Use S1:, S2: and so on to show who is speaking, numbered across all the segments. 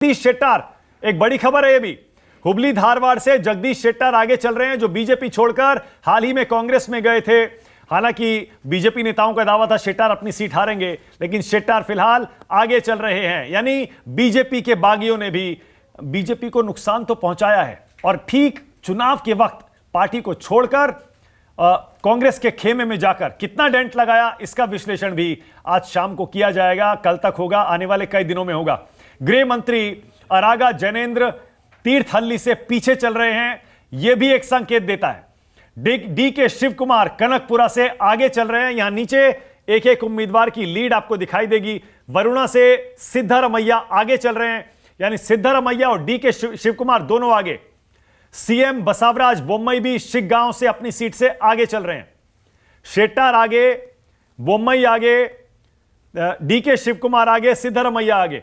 S1: जगदीश शेट्टार, एक बड़ी खबर है ये भी। हुबली धारवाड़ से जगदीश शेट्टार आगे चल रहे हैं, जो बीजेपी छोड़कर हाल ही में कांग्रेस में गए थे। हालांकि बीजेपी नेताओं का दावा था शेट्टार अपनी सीट हारेंगे, लेकिन शेट्टार फिलहाल आगे चल रहे हैं। यानी बीजेपी के बागियों ने भी बीजेपी को नुकसान तो पहुंचाया है, और ठीक चुनाव के वक्त पार्टी को छोड़कर कांग्रेस के खेमे में जाकर कितना डेंट लगाया, इसका विश्लेषण भी आज शाम को किया जाएगा, कल तक होगा, आने वाले कई दिनों में होगा। गृह मंत्री अरागा जैनेंद्र तीर्थहल्ली से पीछे चल रहे हैं, यह भी एक संकेत देता है। डी के शिव कुमार कनकपुरा से आगे चल रहे हैं। यहां नीचे एक एक उम्मीदवार की लीड आपको दिखाई देगी। वरुणा से सिद्धारमैया आगे चल रहे हैं, यानी सिद्धारमैया और डी के शिव कुमार दोनों आगे। सीएम बसवराज बोम्मई भी शिग्गांव से अपनी सीट से आगे चल रहे हैं। शेट्टार आगे, बोम्मई आगे, डी के शिव कुमार आगे, सिद्धारमैया आगे।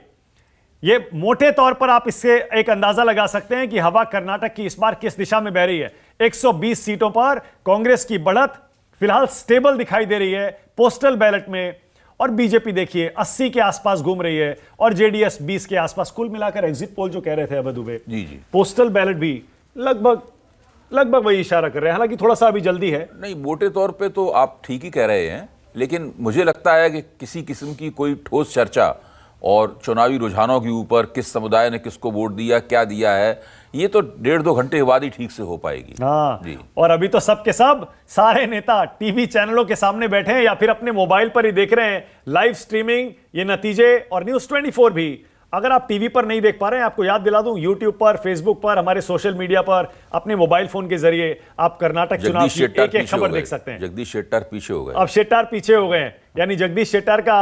S1: ये मोटे तौर पर आप इससे एक अंदाजा लगा सकते हैं कि हवा कर्नाटक की इस बार किस दिशा में बह रही है। 120 सीटों पर कांग्रेस की बढ़त फिलहाल स्टेबल दिखाई दे रही है पोस्टल बैलेट में, और बीजेपी देखिए 80 के आसपास घूम रही है, और जेडीएस 20 के आसपास। कुल मिलाकर एग्जिट पोल जो कह रहे थे अभय दुबे,
S2: जी
S1: पोस्टल बैलेट भी लगभग वही इशारा कर रहे हैं। हालांकि थोड़ा सा अभी जल्दी है।
S2: नहीं, मोटे तौर पे तो आप ठीक ही कह रहे हैं, लेकिन मुझे लगता है कि किसी किस्म की कोई ठोस चर्चा और चुनावी रुझानों के ऊपर किस समुदाय ने किसको वोट दिया, क्या दिया है, ये तो 1.5-2 घंटे बाद ही ठीक से हो पाएगी।
S1: हाँ
S2: जी।
S1: और अभी तो सब के सब सारे नेता टीवी चैनलों के सामने बैठे हैं या फिर अपने मोबाइल पर ही देख रहे हैं लाइव स्ट्रीमिंग ये नतीजे। और न्यूज़ 24 भी, अगर आप टीवी पर नहीं देख पा रहे हैं, आपको याद दिला दूं, यूट्यूब पर, फेसबुक पर, हमारे सोशल मीडिया पर, अपने मोबाइल फोन के जरिए आप कर्नाटक चुनाव की एक एक खबर देख सकते हैं।
S2: जगदीश शेट्टार पीछे हो गए।
S1: अब शेट्टार पीछे हो गए हैं, यानी जगदीश शेट्टार का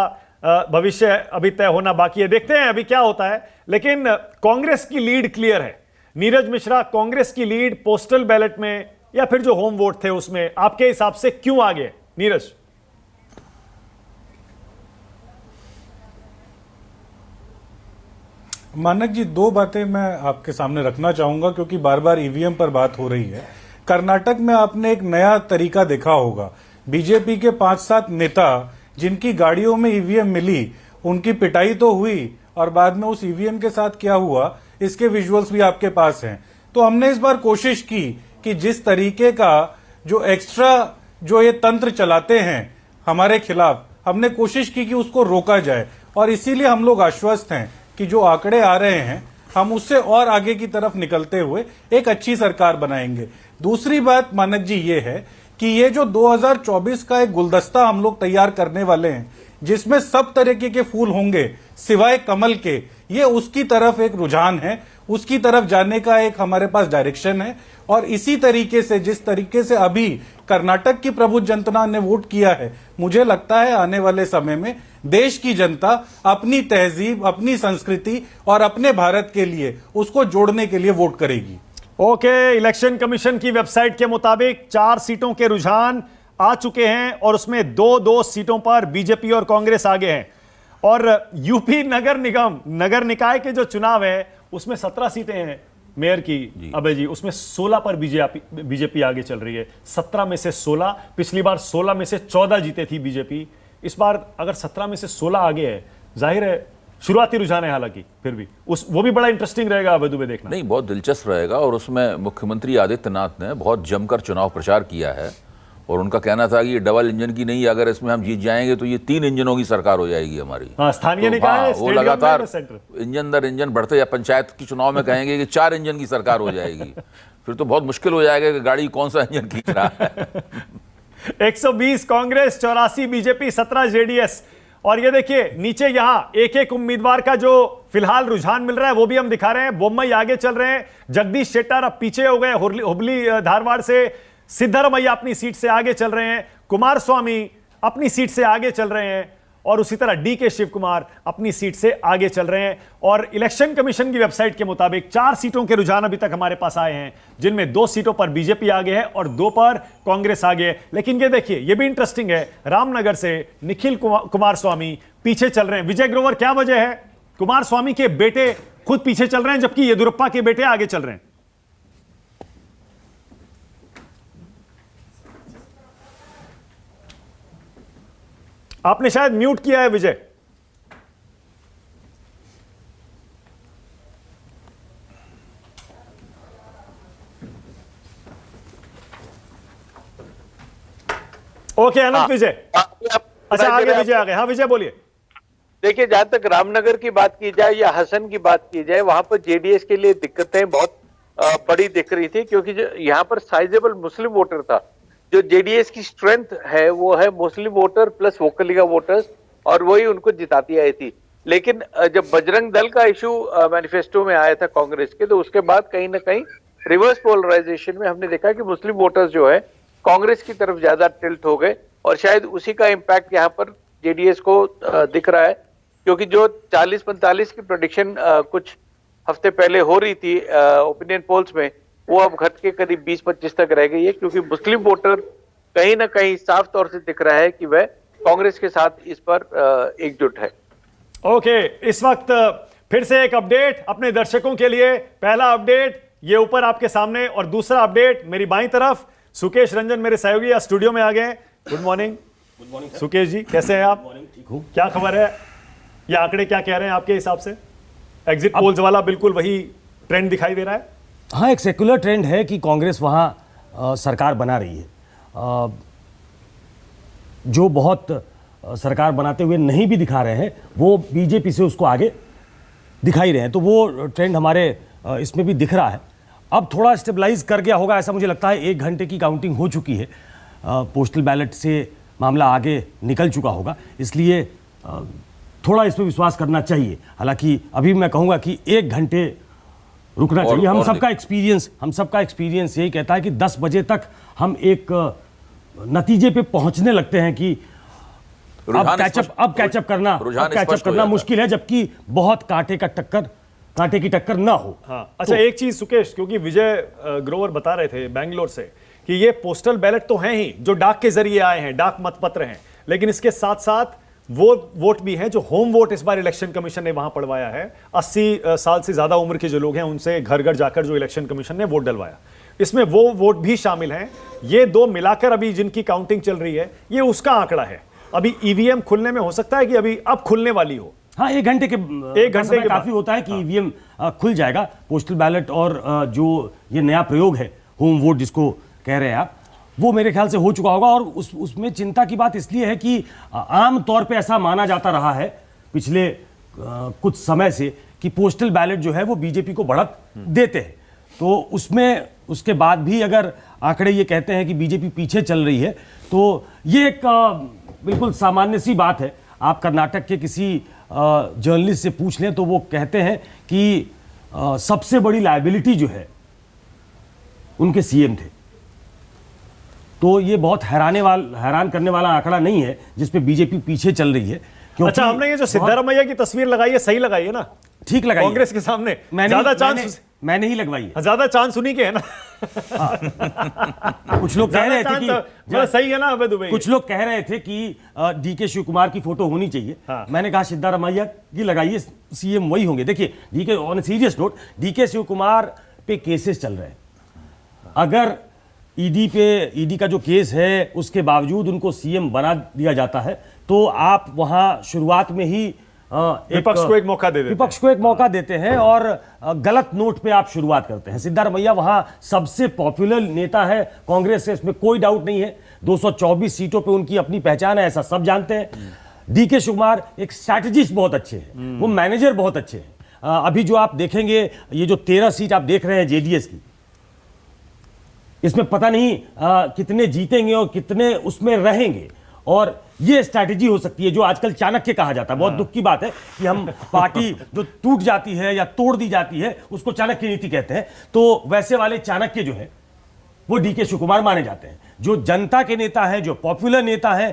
S1: भविष्य अभी तय होना बाकी है। देखते हैं अभी क्या होता है, लेकिन कांग्रेस की लीड क्लियर है। नीरज मिश्रा, कांग्रेस की लीड पोस्टल बैलेट में या फिर जो होम वोट थे उसमें आपके हिसाब से क्यों आगे? नीरज।
S3: मानक जी, दो बातें मैं आपके सामने रखना चाहूंगा, क्योंकि बार बार ईवीएम पर बात हो रही है। कर्नाटक में आपने एक नया तरीका देखा होगा। बीजेपी के 5-7 नेता जिनकी गाड़ियों में ईवीएम मिली, उनकी पिटाई तो हुई, और बाद में उस ईवीएम के साथ क्या हुआ इसके विजुअल्स भी आपके पास हैं। तो हमने इस बार कोशिश की कि जिस तरीके का जो एक्स्ट्रा जो ये तंत्र चलाते हैं हमारे खिलाफ, हमने कोशिश की कि उसको रोका जाए, और इसीलिए हम लोग आश्वस्त हैं कि जो आंकड़े आ रहे हैं हम उससे और आगे की तरफ निकलते हुए एक अच्छी सरकार बनाएंगे। दूसरी बात मानक जी ये है कि ये जो 2024 का एक गुलदस्ता हम लोग तैयार करने वाले हैं, जिसमें सब तरीके के फूल होंगे सिवाय कमल के, ये उसकी तरफ एक रुझान है, उसकी तरफ जाने का एक हमारे पास डायरेक्शन है। और इसी तरीके से, जिस तरीके से अभी कर्नाटक की प्रबुद्ध जनता ने वोट किया है, मुझे लगता है आने वाले समय में देश की जनता अपनी तहजीब, अपनी संस्कृति और अपने भारत के लिए उसको जोड़ने के लिए वोट करेगी।
S1: ओके, इलेक्शन कमीशन की वेबसाइट के मुताबिक 4 सीटों के रुझान आ चुके हैं, और उसमें 2-2 सीटों पर बीजेपी और कांग्रेस आगे हैं। और यूपी नगर निकाय के जो चुनाव है उसमें 17 सीटें हैं मेयर की अबे जी, उसमें 16 पर बीजेपी आगे चल रही है। 17 में से 16, पिछली बार 16 में से 14 जीते थी बीजेपी। इस बार अगर 17 में से 16 आगे है, जाहिर है शुरुआती रुझान है, हालांकि फिर भी वो भी बड़ा इंटरेस्टिंग रहेगा अबे दुबे देखना।
S2: नहीं, बहुत दिलचस्प रहेगा। और उसमें मुख्यमंत्री आदित्यनाथ ने बहुत जमकर चुनाव प्रचार किया है, और उनका कहना था कि ये डबल इंजन की नहीं, अगर इसमें हम जीत जाएंगे तो ये 3 इंजनों की सरकार हो जाएगी हमारी।
S1: हाँ, स्थानीय निकाय,
S2: वो लगातार इंजन दर इंजन बढ़ते, या पंचायत की चुनाव में कहेंगे कि 4 इंजन की सरकार हो जाएगी, फिर तो बहुत मुश्किल हो जाएगा कि गाड़ी कौन सा इंजन खींच रहा है।
S1: 120 कांग्रेस, 84 बीजेपी, 17 जेडीएस। और ये देखिए नीचे यहां एक एक उम्मीदवार का जो फिलहाल रुझान मिल रहा है वो भी हम दिखा रहे हैं। बोम्मई आगे चल रहे हैं, जगदीश शेट्टार अब पीछे हो गए। हुबली धारवाड़ से सिद्धारमैया अपनी सीट से आगे चल रहे हैं, कुमारस्वामी अपनी सीट से आगे चल रहे हैं, और उसी तरह डी के शिव कुमार अपनी सीट से आगे चल रहे हैं। और इलेक्शन कमीशन की वेबसाइट के मुताबिक 4 सीटों के रुझान अभी तक हमारे पास आए हैं, जिनमें 2 सीटों पर बीजेपी आगे है और 2 पर कांग्रेस आगे है। लेकिन ये देखिए, ये भी इंटरेस्टिंग है, रामनगर से निखिल कुमारस्वामी पीछे चल रहे हैं। विजय ग्रोवर, क्या वजह है? कुमारस्वामी के बेटे खुद पीछे चल रहे हैं, जबकि येदियुरप्पा के बेटे आगे चल रहे हैं। आपने शायद म्यूट किया है विजय। ओके अनंत विजय। अच्छा आगे
S4: राजन,
S1: विजय आ गए। हाँ विजय बोलिए।
S4: देखिए, जहां तक रामनगर की बात की जाए या हसन की बात की जाए, वहां पर जेडीएस के लिए दिक्कतें बहुत बड़ी दिख रही थी, क्योंकि जो यहाँ पर साइजेबल मुस्लिम वोटर था। जो जेडीएस की स्ट्रेंथ है वो है मुस्लिम वोटर प्लस वोकलिगा वोटर्स, और वही उनको जिताती आई थी। लेकिन जब बजरंग दल का इशू मैनिफेस्टो में आया था कांग्रेस के, तो उसके बाद कहीं ना कहीं रिवर्स पोलराइजेशन में हमने देखा कि मुस्लिम वोटर्स जो है कांग्रेस की तरफ ज्यादा टिल्ट हो गए, और शायद उसी का इम्पैक्ट यहाँ पर जेडीएस को दिख रहा है। क्योंकि जो 40-45 की प्रेडिक्शन कुछ हफ्ते पहले हो रही थी ओपिनियन पोल्स में, वो अब घट के करीब 20-25 तक रह गई है, क्योंकि मुस्लिम वोटर कहीं ना कहीं साफ तौर से दिख रहा है कि वह कांग्रेस के साथ इस पर एकजुट है।
S1: ओके, इस वक्त फिर से एक अपडेट अपने दर्शकों के लिए। पहला अपडेट ये ऊपर आपके सामने, और दूसरा अपडेट मेरी बाईं तरफ सुकेश रंजन मेरे सहयोगी या स्टूडियो में आ गए हैं। गुड मॉर्निंग सुकेश जी, कैसे हैं आप?
S5: ठीक हूँ।
S1: क्या खबर है? ये आंकड़े क्या कह रहे हैं आपके हिसाब से? एग्जिट पोल्स वाला बिल्कुल वही ट्रेंड दिखाई दे रहा है?
S5: हाँ, एक सेक्युलर ट्रेंड है कि कांग्रेस वहाँ सरकार बना रही है। जो बहुत सरकार बनाते हुए नहीं भी दिखा रहे हैं, वो बीजेपी से उसको आगे दिखाई रहे हैं, तो वो ट्रेंड हमारे इसमें भी दिख रहा है। अब थोड़ा स्टेबलाइज कर गया होगा ऐसा मुझे लगता है। 1 घंटे की काउंटिंग हो चुकी है, पोस्टल बैलेट से मामला आगे निकल चुका होगा, इसलिए थोड़ा इस पर विश्वास करना चाहिए। हालांकि अभी मैं कहूँगा कि 1 घंटे रुकना चाहिए। हम सबका एक्सपीरियंस यही कहता है कि 10 बजे तक हम एक नतीजे पे पहुंचने लगते हैं कि अब कैचअप करना मुश्किल है, जबकि बहुत कांटे की टक्कर ना हो।
S1: हाँ, अच्छा एक चीज सुकेश, क्योंकि विजय ग्रोवर बता रहे थे बेंगलोर से कि ये पोस्टल बैलेट तो हैं ही, जो डाक के जरिए आए हैं, डाक मतपत्र हैं, लेकिन इसके साथ साथ वो वोट भी हैं जो होम वोट इस बार इलेक्शन कमीशन ने वहां पड़वाया है। 80 साल से ज्यादा उम्र के जो लोग हैं उनसे घर घर जाकर जो इलेक्शन कमीशन ने वोट डलवाया, इसमें वो वोट भी शामिल हैं। ये दो मिलाकर अभी जिनकी काउंटिंग चल रही है, ये उसका आंकड़ा है। अभी ईवीएम खुलने में हो सकता है कि अभी अब खुलने वाली हो।
S5: हाँ, 1 घंटे के काफी होता है कि ईवीएम खुल जाएगा। पोस्टल बैलेट और जो ये नया प्रयोग है होम वोट जिसको कह रहे हैं आप, वो मेरे ख्याल से हो चुका होगा। और उसमें चिंता की बात इसलिए है कि आम तौर पे ऐसा माना जाता रहा है पिछले कुछ समय से कि पोस्टल बैलेट जो है वो बीजेपी को बढ़त देते हैं। तो उसमें उसके बाद भी अगर आंकड़े ये कहते हैं कि बीजेपी पीछे चल रही है, तो ये एक बिल्कुल सामान्य सी बात है। आप कर्नाटक के किसी जर्नलिस्ट से पूछ लें तो वो कहते हैं कि सबसे बड़ी लायबिलिटी जो है उनके सीएम थे। तो ये बहुत हैरान करने वाला आंकड़ा नहीं है जिसपे बीजेपी पीछे चल रही है।
S1: अच्छा, हमने ये जो सिद्धारमैया की तस्वीर लगाई है, सही लगाई है ना?
S5: ठीक लगाई
S1: कांग्रेस के सामने ज्यादा चांस
S5: मैंने ही लगवाई है।
S1: ज्यादा चांस उन्हीं के है ना?
S5: कुछ लोग कह रहे थे कि
S1: सही है ना अबे दुबे?
S5: कुछ लोग कह रहे थे कि डीके शिव कुमार की फोटो होनी चाहिए।
S1: हाँ।
S5: मैंने कहा सिद्धारमैया की लगाइए, सीएम वही होंगे। देखिए, DK on serious note, DK Shiv Kumar पे केसेस चल रहे हैं। अगर ईडी का जो केस है उसके बावजूद उनको सीएम बना दिया जाता है, तो आप वहां शुरुआत में ही
S1: विपक्ष को एक मौका देते हैं और गलत नोट पे आप शुरुआत करते हैं। सिद्धारमैया वहां सबसे पॉपुलर नेता है कांग्रेस से, इसमें कोई डाउट नहीं है। 224 सीटों पे उनकी अपनी पहचान है, ऐसा सब जानते हैं। डीके शिव कुमार एक स्ट्रैटेजिस्ट बहुत अच्छे हैं, वो मैनेजर बहुत अच्छे हैं। अभी जो आप देखेंगे, ये जो 13 सीट आप देख रहे हैं जेडीएस की, इसमें पता नहीं कितने जीतेंगे और कितने उसमें रहेंगे। और ये स्ट्रैटेजी हो सकती है जो आजकल चाणक्य कहा जाता है। बहुत दुख की बात है कि हम पार्टी जो टूट जाती है या तोड़ दी जाती है उसको चाणक्य नीति कहते हैं। तो वैसे वाले चाणक्य जो है वो डीके शिव कुमार माने जाते हैं। जो जनता के नेता है, जो पॉपुलर नेता है,